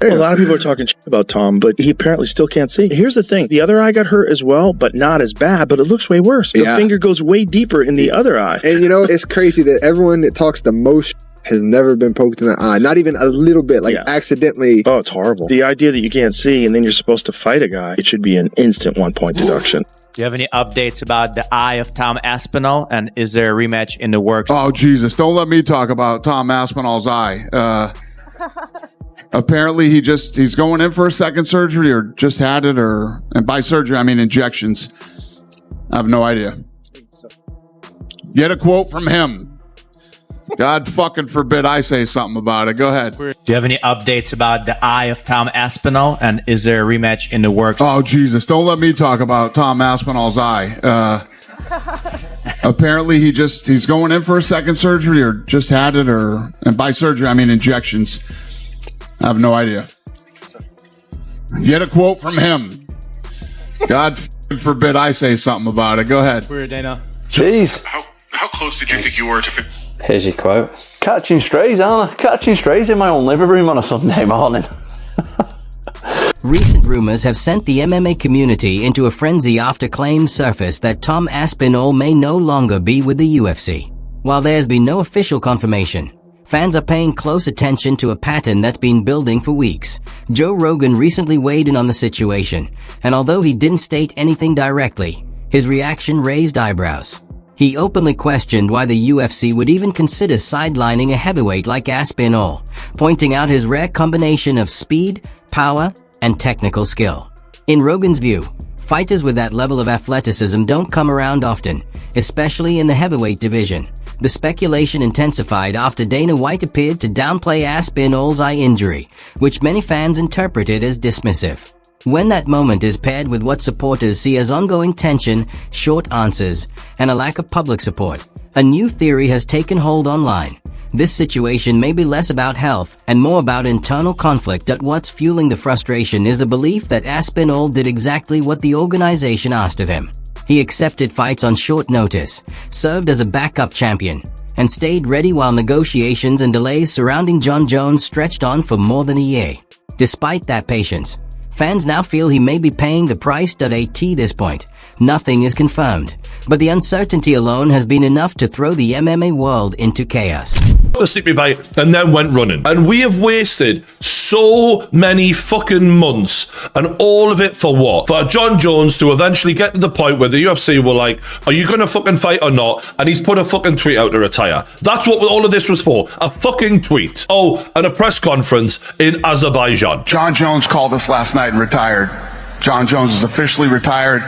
A lot of people are talking shit about Tom, but he apparently still can't see. Here's the thing. The other eye got hurt as well, but not as bad, but it looks way worse. The finger goes way deeper in the other eye. And it's crazy that everyone that talks the most has never been poked in the eye. Not even a little bit, accidentally. Oh, it's horrible. The idea that you can't see and then you're supposed to fight a guy, it should be an instant 1-point deduction. Do you have any updates about the eye of Tom Aspinall? And is there a rematch in the works? Oh, Jesus. Don't let me talk about Tom Aspinall's eye. Apparently he's going in for a second surgery or just had it, and by surgery, I mean injections. I have no idea. Get a quote from him. God fucking forbid I say something about it. Go ahead. Do you have any updates about the eye of Tom Aspinall? And is there a rematch in the works? Oh, Jesus. Don't let me talk about Tom Aspinall's eye. Apparently he's going in for a second surgery or just had it, and by surgery, I mean injections. I have no idea. Get a quote from him. God forbid I say something about it. Go ahead. Weird, Dana. Jeez. How close did you think you were to... Here's your quote. Catching strays, aren't I? Catching strays in my own living room on a Sunday morning. Recent rumors have sent the MMA community into a frenzy after claims surfaced that Tom Aspinall may no longer be with the UFC. While there's been no official confirmation, fans are paying close attention to a pattern that's been building for weeks. Joe Rogan recently weighed in on the situation, and although he didn't state anything directly, his reaction raised eyebrows. He openly questioned why the UFC would even consider sidelining a heavyweight like Aspinall, pointing out his rare combination of speed, power, and technical skill. In Rogan's view, fighters with that level of athleticism don't come around often, especially in the heavyweight division. The speculation intensified after Dana White appeared to downplay Aspinall's eye injury, which many fans interpreted as dismissive. When that moment is paired with what supporters see as ongoing tension, short answers, and a lack of public support, a new theory has taken hold online. This situation may be less about health and more about internal conflict. What's fueling the frustration is the belief that Aspinall did exactly what the organization asked of him. He accepted fights on short notice, served as a backup champion, and stayed ready while negotiations and delays surrounding Jon Jones stretched on for more than a year. Despite that patience, fans now feel he may be paying the price. At this point, nothing is confirmed, but the uncertainty alone has been enough to throw the MMA world into chaos. The sleepy fight and then went running, and we have wasted so many fucking months, and all of it for what? For Jon Jones to eventually get to the point where the UFC were like, are you gonna fucking fight or not? And he's put a fucking tweet out to retire. That's what all of this was for, a fucking tweet. Oh, and a press conference in Azerbaijan. Jon Jones called us last night and retired. Jon Jones is officially retired.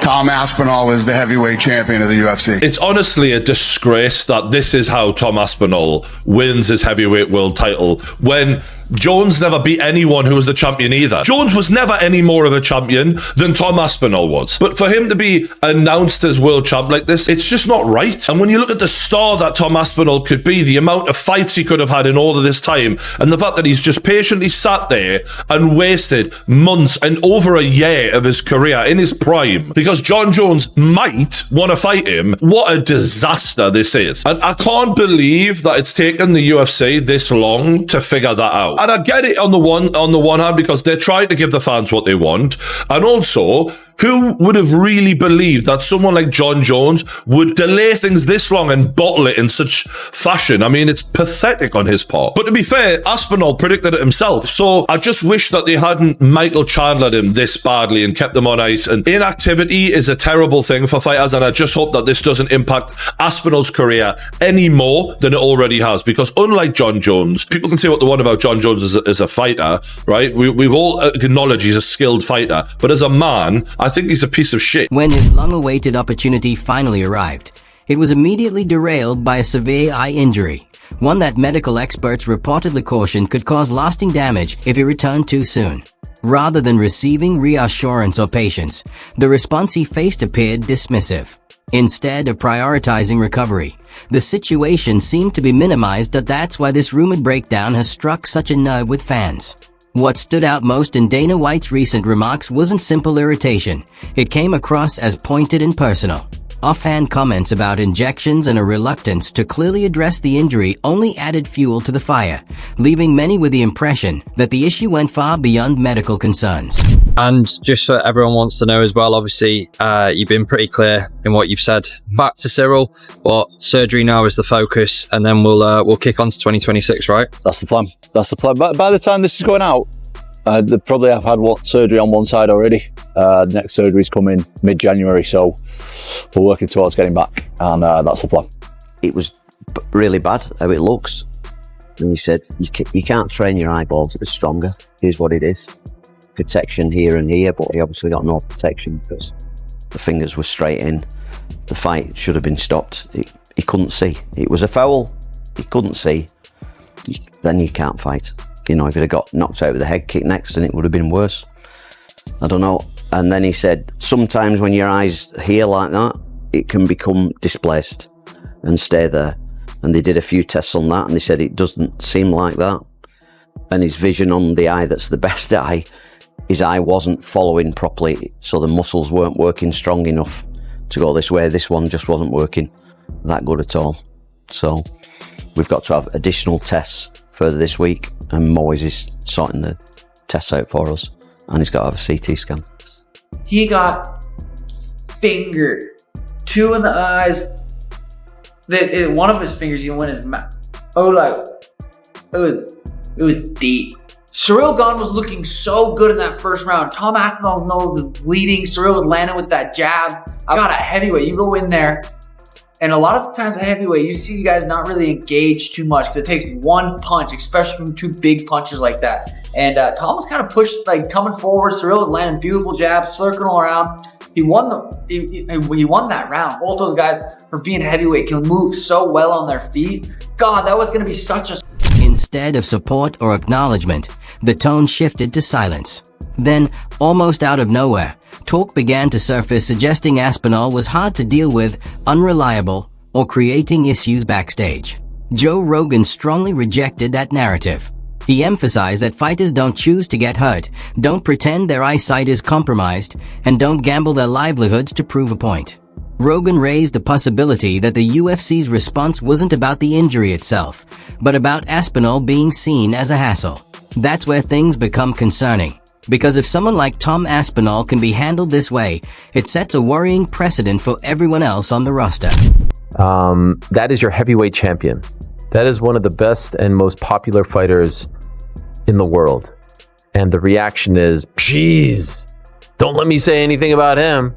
Tom Aspinall is the heavyweight champion of the UFC. It's honestly a disgrace that this is how Tom Aspinall wins his heavyweight world title when Jones never beat anyone who was the champion either. Jones was never any more of a champion than Tom Aspinall was. But for him to be announced as world champ like this, it's just not right. And when you look at the star that Tom Aspinall could be, the amount of fights he could have had in all of this time, and the fact that he's just patiently sat there and wasted months and over a year of his career in his prime because Jon Jones might want to fight him. What a disaster this is. And I can't believe that it's taken the UFC this long to figure that out. And I get it on the one hand because they're trying to give the fans what they want. And also, who would have really believed that someone like Jon Jones would delay things this long and bottle it in such fashion? I mean, it's pathetic on his part. But to be fair, Aspinall predicted it himself. So I just wish that they hadn't Michael Chandlered him this badly and kept them on ice. And inactivity is a terrible thing for fighters. And I just hope that this doesn't impact Aspinall's career any more than it already has. Because unlike Jon Jones, people can say what they want about Jon Jones as a fighter, right? We've all acknowledged he's a skilled fighter. But as a man, I think he's a piece of shit. When his long-awaited opportunity finally arrived, it was immediately derailed by a severe eye injury, one that medical experts reportedly cautioned could cause lasting damage if he returned too soon. Rather than receiving reassurance or patience, the response he faced appeared dismissive. Instead of prioritizing recovery, the situation seemed to be minimized. That's why this rumored breakdown has struck such a nerve with fans. What stood out most in Dana White's recent remarks wasn't simple irritation. It came across as pointed and personal. Offhand comments about injections and a reluctance to clearly address the injury only added fuel to the fire, leaving many with the impression that the issue went far beyond medical concerns. And just for everyone wants to know as well, obviously, you've been pretty clear in what you've said. Back to Cyril, but surgery now is the focus, and then we'll kick on to 2026, right? That's the plan. That's the plan. By the time this is going out, they probably have had surgery on one side already. Next surgery's coming mid-January, so we're working towards getting back, and that's the plan. It was really bad how it looks, and he said you can't train your eyeballs to be stronger. Here's what it is: protection here and here, but he obviously got no protection because the fingers were straight in. The fight should have been stopped. He couldn't see. It was a foul. He couldn't see. Then you can't fight. You know, if he'd have got knocked out with a head kick next, then it would have been worse. I don't know. And then he said, sometimes when your eyes here like that, it can become displaced and stay there. And they did a few tests on that, and they said it doesn't seem like that. And his vision on the eye that's the best eye, his eye wasn't following properly, so the muscles weren't working strong enough to go this way. This one just wasn't working that good at all. So we've got to have additional tests further this week, and Moyes is sorting the tests out for us, and he's got to have a CT scan. He got fingered, 2 in the eyes. One of his fingers even went in his mouth. Oh, like it was deep. Cyril Gane was looking so good in that first round. Tom Aspinall was bleeding. Cyril was landing with that jab. I got a heavyweight. You go in there, and a lot of the times a heavyweight, you see guys not really engage too much because it takes one punch, especially from 2 big punches like that. And Tom was kind of pushed, like coming forward. Cyril was landing beautiful jabs, circling around. He won that round. Both those guys, for being heavyweight, can move so well on their feet. God, that was going to be such a... Instead of support or acknowledgement, the tone shifted to silence. Then, almost out of nowhere, talk began to surface suggesting Aspinall was hard to deal with, unreliable, or creating issues backstage. Joe Rogan strongly rejected that narrative. He emphasized that fighters don't choose to get hurt, don't pretend their eyesight is compromised, and don't gamble their livelihoods to prove a point. Rogan raised the possibility that the UFC's response wasn't about the injury itself, but about Aspinall being seen as a hassle. That's where things become concerning, because if someone like Tom Aspinall can be handled this way, it sets a worrying precedent for everyone else on the roster. That is your heavyweight champion. That is one of the best and most popular fighters in the world. And the reaction is, geez, don't let me say anything about him.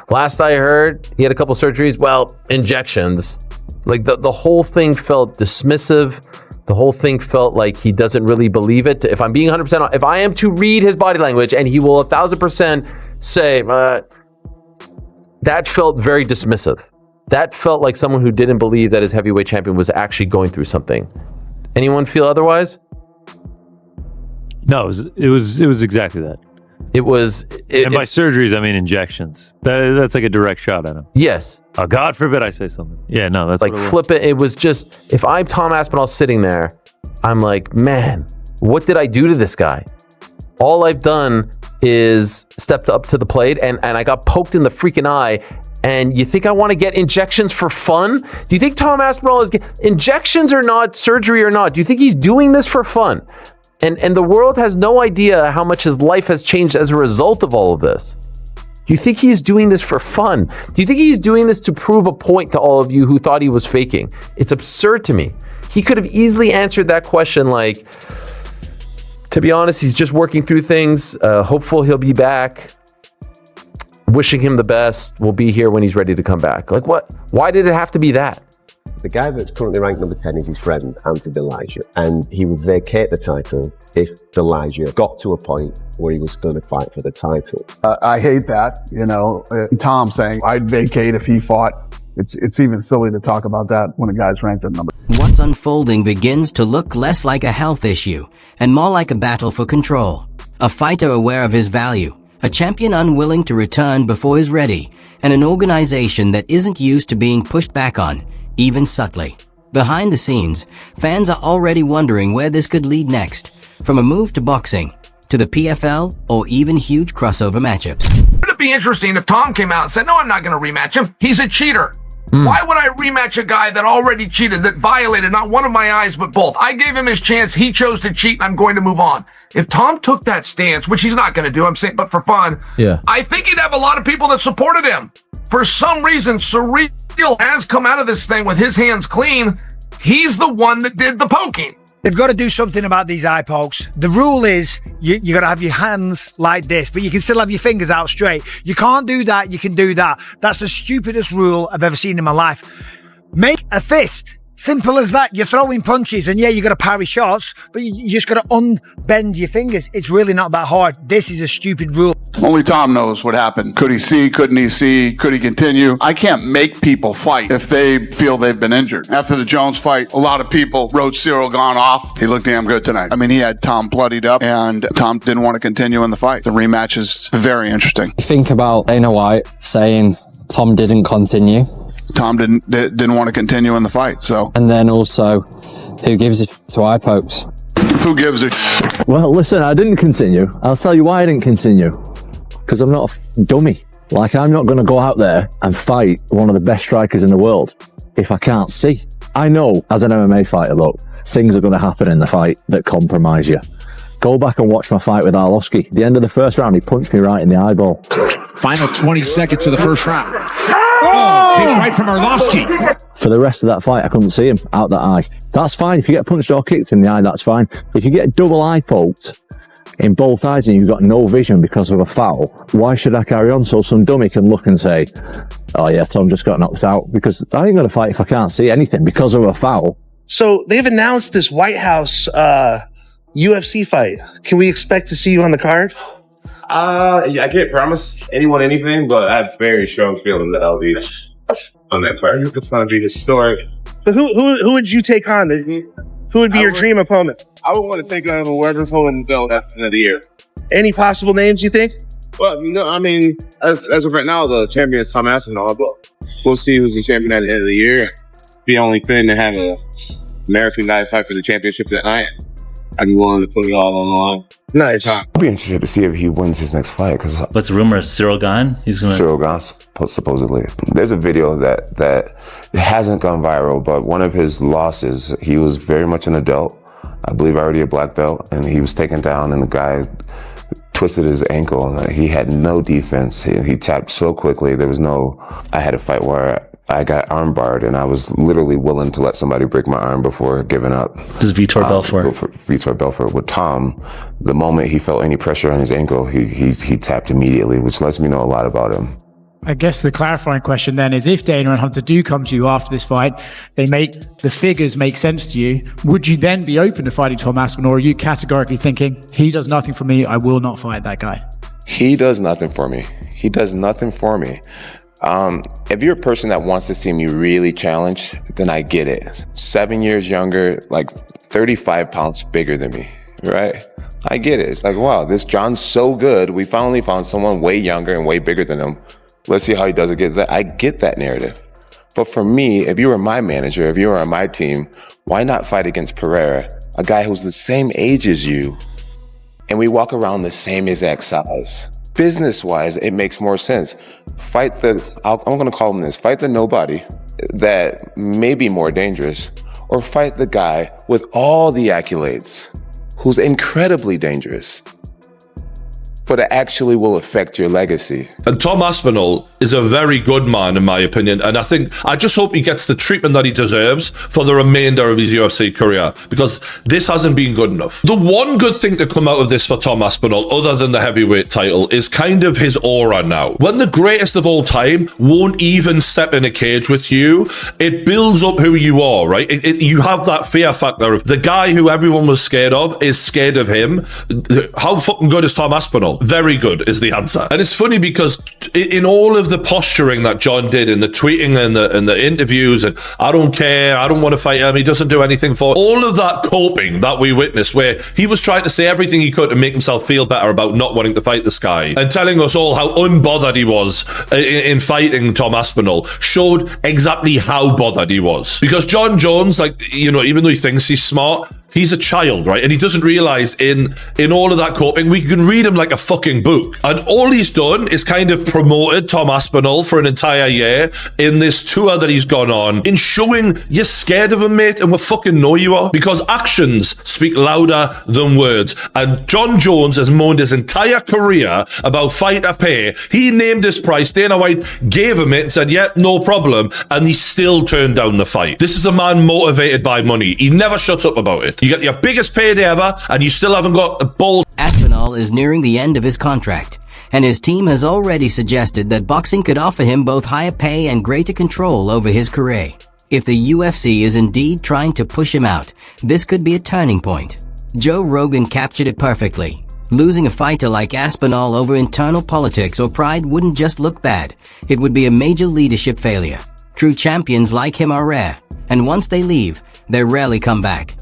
Last I heard, he had a couple surgeries. Well, injections. Like the whole thing felt dismissive. The whole thing felt like he doesn't really believe it. If I'm being 100% honest, if I am to read his body language, and he will 1,000% say, that felt very dismissive. That felt like someone who didn't believe that his heavyweight champion was actually going through something. Anyone feel otherwise? No, it was exactly that. And by surgeries, I mean injections. That's like a direct shot at him. Yes. Oh, God forbid I say something. Yeah, no, that's like flip it. It was just, if I'm Tom Aspinall sitting there, I'm like, man, what did I do to this guy? All I've done is stepped up to the plate, and I got poked in the freaking eye. And you think I want to get injections for fun? Do you think Tom Aspinall is injections or not, surgery or not? Do you think he's doing this for fun? And the world has no idea how much his life has changed as a result of all of this. Do you think he is doing this for fun? Do you think he's doing this to prove a point to all of you who thought he was faking? It's absurd to me. He could have easily answered that question like, to be honest, he's just working through things. Hopeful he'll be back. Wishing him the best. We'll be here when he's ready to come back. Like what? Why did it have to be that? The guy that's currently ranked number 10 is his friend, Anthony Elijah, and he would vacate the title if Elijah got to a point where he was going to fight for the title. I hate that, Tom saying I'd vacate if he fought. It's even silly to talk about that when a guy's ranked at number. What's unfolding begins to look less like a health issue and more like a battle for control. A fighter aware of his value, a champion unwilling to return before he's ready, and an organization that isn't used to being pushed back on, even subtly. Behind the scenes, fans are already wondering where this could lead next, from a move to boxing, to the PFL, or even huge crossover matchups. be interesting if Tom came out and said, no, I'm not going to rematch him. He's a cheater. Why would I rematch a guy that already cheated, that violated not one of my eyes, but both? I gave him his chance. He chose to cheat, and I'm going to move on. If Tom took that stance, which he's not going to do, I'm saying, but for fun, I think he'd have a lot of people that supported him. For some reason, Surreal has come out of this thing with his hands clean. He's the one that did the poking. They've got to do something about these eye pokes. The rule is you got to have your hands like this, but you can still have your fingers out straight. You can't do that. You can do that. That's the stupidest rule I've ever seen in my life. Make a fist. Simple as that. You're throwing punches and yeah, you got to parry shots, but you just got to unbend your fingers. It's really not that hard. This is a stupid rule. Only Tom knows what happened. Could he see? Couldn't he see? Could he continue? I can't make people fight if they feel they've been injured. After the Jones fight, a lot of people wrote Cyril Gane off. He looked damn good tonight. I mean, he had Tom bloodied up, and Tom didn't want to continue in the fight. The rematch is very interesting. Think about Dana White saying Tom didn't continue. Tom didn't want to continue in the fight, so. And then also, who gives it to eye pokes? Who gives it? Well, listen, I didn't continue. I'll tell you why I didn't continue. Because I'm not a dummy. Like, I'm not going to go out there and fight one of the best strikers in the world if I can't see. I know, as an MMA fighter, look, things are going to happen in the fight that compromise you. Go back and watch my fight with Arlovski. The end of the first round, he punched me right in the eyeball. Final 20 seconds of the first round. Oh, big right from Arlovski. For the rest of that fight, I couldn't see him out that eye. That's fine. If you get punched or kicked in the eye, that's fine. If you get double eye poked in both eyes and you've got no vision because of a foul, why should I carry on so some dummy can look and say, oh yeah, Tom just got knocked out? Because I ain't going to fight if I can't see anything because of a foul. So they've announced this White House UFC fight. Can we expect to see you on the card? I can't promise anyone anything, but I have very strong feeling that I'll be on that card. It's going to be historic. But who would you take on? Who would be your dream opponent? I would want to take on whoever's holding the belt at the end of the year. Any possible names you think? Well, I mean, as of right now, the champion is Tom Aspinall, but we'll see who's the champion at the end of the year. Be only fitting to have an American guy fight for the championship that night. I'd be willing to put it all on the line. Nice. I'll be interested to see if he wins his next fight. Cause what's the rumor? Cyril Gane? Cyril Gane, supposedly. There's a video that hasn't gone viral, but one of his losses, he was very much an adult. I believe already a black belt, and he was taken down, and the guy twisted his ankle. He had no defense. He tapped so quickly. I had a fight where I got armbarred, and I was literally willing to let somebody break my arm before giving up. This is Vitor Belfort. Vitor Belfort. With Tom, the moment he felt any pressure on his ankle, he tapped immediately, which lets me know a lot about him. I guess the clarifying question then is, if Dana and Hunter do come to you after this fight, the figures make sense to you, would you then be open to fighting Tom Aspinall, or are you categorically thinking, he does nothing for me, I will not fight that guy? He does nothing for me. He does nothing for me. If you're a person that wants to see me really challenged, then I get it. 7 years younger, like 35 pounds bigger than me, right? I get it. It's like, wow, this John's so good. We finally found someone way younger and way bigger than him. Let's see how he does against that. I get that narrative. But for me, if you were my manager, if you were on my team, why not fight against Pereira, a guy who's the same age as you, and we walk around the same exact size? Business-wise, it makes more sense. Fight I'm gonna call him this, fight the nobody that may be more dangerous, or fight the guy with all the accolades who's incredibly dangerous, but it actually will affect your legacy. And Tom Aspinall is a very good man, in my opinion. And I just hope he gets the treatment that he deserves for the remainder of his UFC career, because this hasn't been good enough. The one good thing to come out of this for Tom Aspinall, other than the heavyweight title, is kind of his aura now. When the greatest of all time won't even step in a cage with you, it builds up who you are, right? You have that fear factor of the guy who everyone was scared of is scared of him. How fucking good is Tom Aspinall? Very good is the answer. And it's funny because in all of the posturing that John did, in the tweeting and the interviews, and I don't care, I don't want to fight him, he doesn't do anything for all of that coping that we witnessed, where he was trying to say everything he could to make himself feel better about not wanting to fight this guy, and telling us all how unbothered he was in fighting Tom Aspinall, showed exactly how bothered he was. Because John Jones, like, you know, even though he thinks he's smart, He's a child, right? And he doesn't realize in all of that coping, we can read him like a fucking book. And all he's done is kind of promoted Tom Aspinall for an entire year in this tour that he's gone on, in showing you're scared of him, mate, and we fucking know you are, because actions speak louder than words. And John Jones has moaned his entire career about fighter pay. He named his price. Dana White gave him it and said, "Yep, no problem," and he still turned down the fight. This is a man motivated by money. He never shuts up about it. You get your biggest payday ever, and you still haven't got the balls. Aspinall is nearing the end of his contract, and his team has already suggested that boxing could offer him both higher pay and greater control over his career. If the UFC is indeed trying to push him out, this could be a turning point. Joe Rogan captured it perfectly. Losing a fighter like Aspinall over internal politics or pride wouldn't just look bad, it would be a major leadership failure. True champions like him are rare, and once they leave, they rarely come back.